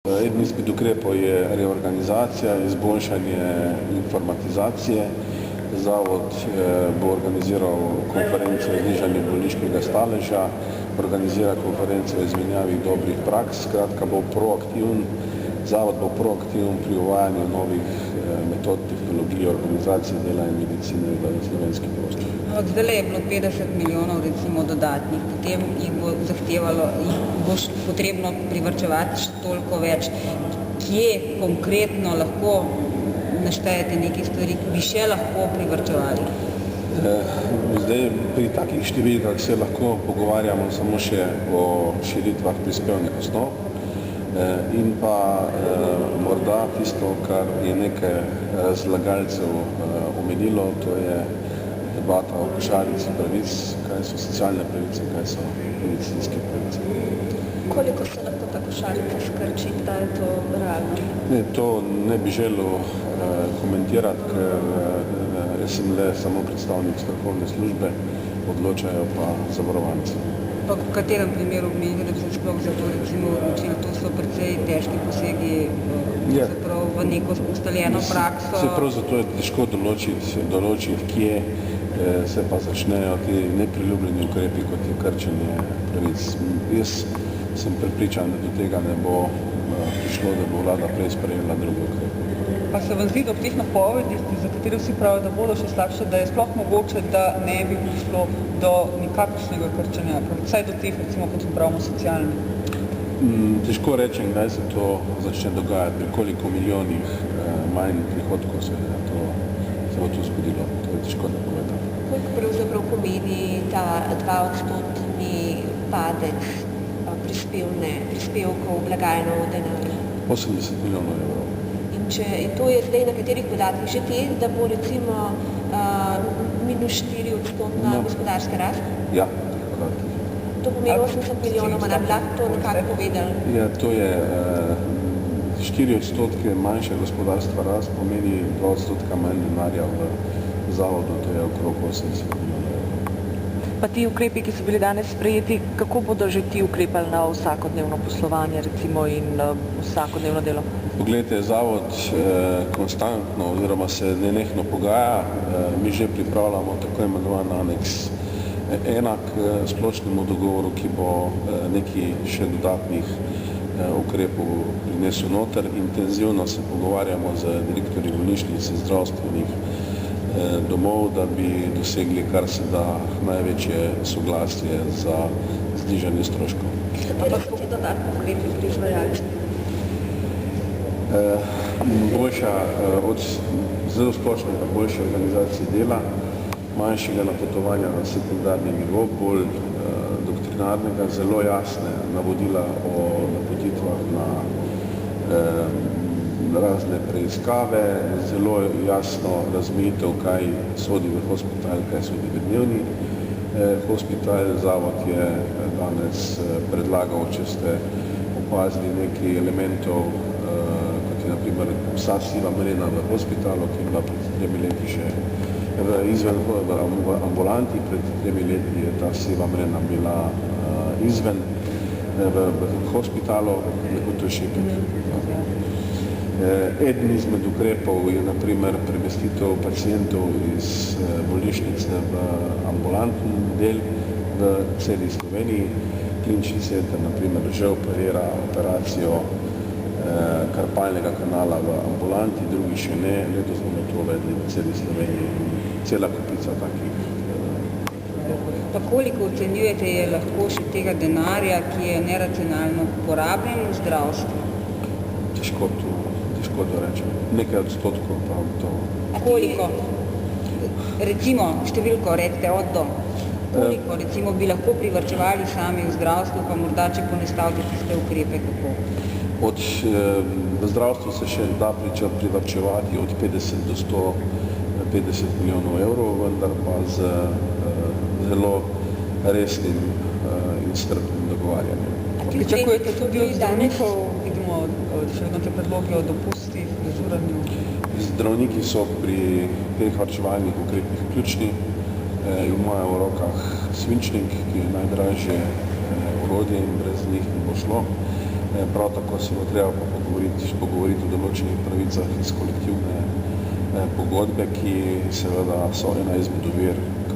Eden izmed ukrepov je reorganizacija, izboljšanje informatizacije. Zavod bo organiziral konference o znižanju bolniškega staleža, organizira konference o izmenjavi dobrih praks, skratka bo proaktiven. Zavod bo proaktiven pri uvajanju novih metod, tehnologij, organizacije dela in medicine v slovenski prostor. Zdaj je bilo 50 milijonov recimo dodatnih, potem jih bo zahtevalo, bo potrebno privarčevati toliko več. Kje konkretno lahko naštejete neke stvari, ki bi še lahko privarčevali? Zdaj pri takih številkah se lahko pogovarjamo samo še o širitvah prispevnih osnov in pa morda tisto, kar je nekaj razlagalcev omenilo, to je debata o košarici pravic, kaj so socialne pravice, kaj so medicinske pravice. Koliko se lahko ta košarica skrči, da je to realno? To ne bi želel komentirati, ker jaz sem le samo predstavnik strokovne službe, odločajo pa zavarovanci. Pa v katerem primeru menite, da bi se sploh za to recimo odločili? To so precej težki posegi v neko ustaljeno prakso. Se prav zato je težko določiti, kje se pa začnejo ti nepriljubljeni ukrepi, kot je krčenje pravic. Jaz sem prepričan, da do tega ne bo prišlo, da bo vlada prej sprejela druge ukrepe. Pa se vam zdi, da ob teh napovedih, za katere vsi pravijo, da bodo še slabše, da je sploh mogoče, da ne bi prišlo do nikakršnega krčenja, vsaj do teh, recimo, kot pravimo, socialnih? Težko rečem, kdaj se to začne dogajati, pri koliko milijonih manj prihodkov se bo to zgodilo. To je težko napovedati. Koliko pravzaprav pomeni ta 2-odstotni padec prispevkov blagajno v denarju? 80 milijonov evrov. In to je zdaj na katerih podatkih? Že teh, da bo recimo -4% gospodarska rast? Ja. To pomeni 80 milijonov, pa nam lahko to nekako povedali? Ja, to je 4% manjša gospodarstva rast, pomeni 2% manj denarja v zavodu, to je okrog 80 milijonov evrov. Pa ti ukrepi, ki so bili danes sprejeti, kako bodo že ti ukrepali na vsakodnevno poslovanje recimo in vsakodnevno delo? Poglejte, zavod konstantno oziroma se nenehno pogaja. Mi že pripravljamo tako imenovan aneks enak splošnemu dogovoru, ki bo nekaj še dodatnih ukrepov prinesel noter. Intenzivno se pogovarjamo z direktorji bolnišnic zdravstvenih domov, da bi dosegli kar se da največje soglasje za znižanje stroškov. Kateri so ti dodatni ukrepi pri izvajalcih? Boljša, od zelo splošnega boljše organizacije dela, manjšega napotovanja na sekundarni nivo, bolj doktrinarnega, zelo jasne navodila o napotitvah na razne preiskave, zelo jasno razmejitev, kaj sodi v hospital, kaj sodi v dnevni hospital. Zavod je danes predlagal, če ste opazili nekaj elementov, kot je na primer vsa siva mrena v hospitalu, ki je bila pred 3 leti še izven v ambulanti, pred 3 leti je ta siva mrena bila izven v hospitalu, to je še Eden izmed ukrepov je na primer premestitev pacientov iz bolnišnice v ambulanten del v celi Sloveniji. Klinični center na primer že operira operacijo karpalnega kanala v ambulanti, drugi še ne. Letos bomo to uvedli v celi Sloveniji. Cela kupica takih. Pa koliko ocenjujete je lahko še tega denarja, ki je neracionalno porabljen v zdravstvu? Težko to rečem. Nekaj odstotkov pa to. Koliko? Recimo, številko recite od do. Koliko recimo bi lahko privarčevali sami v zdravstvu, pa morda, če ponestavite tiste ukrepe, kako? V zdravstvu se še da privarčevati od 50 do 150 milijonov evrov, vendar pa z zelo resnim in strpnim dogovarjanjem. Pričakujete tudi od zdravnikov, vidimo še vedno te predloge o dopustih, dežuranju? Zdravniki so pri teh varčevalnih ukrepih ključni. Imajo v rokah svinčnik, ki je najdražje orodje in brez njih ne bo šlo. Prav tako se bo treba pa pogovoriti o določenih pravicah iz kolektivne pogodbe, ki seveda so ena izmed ovir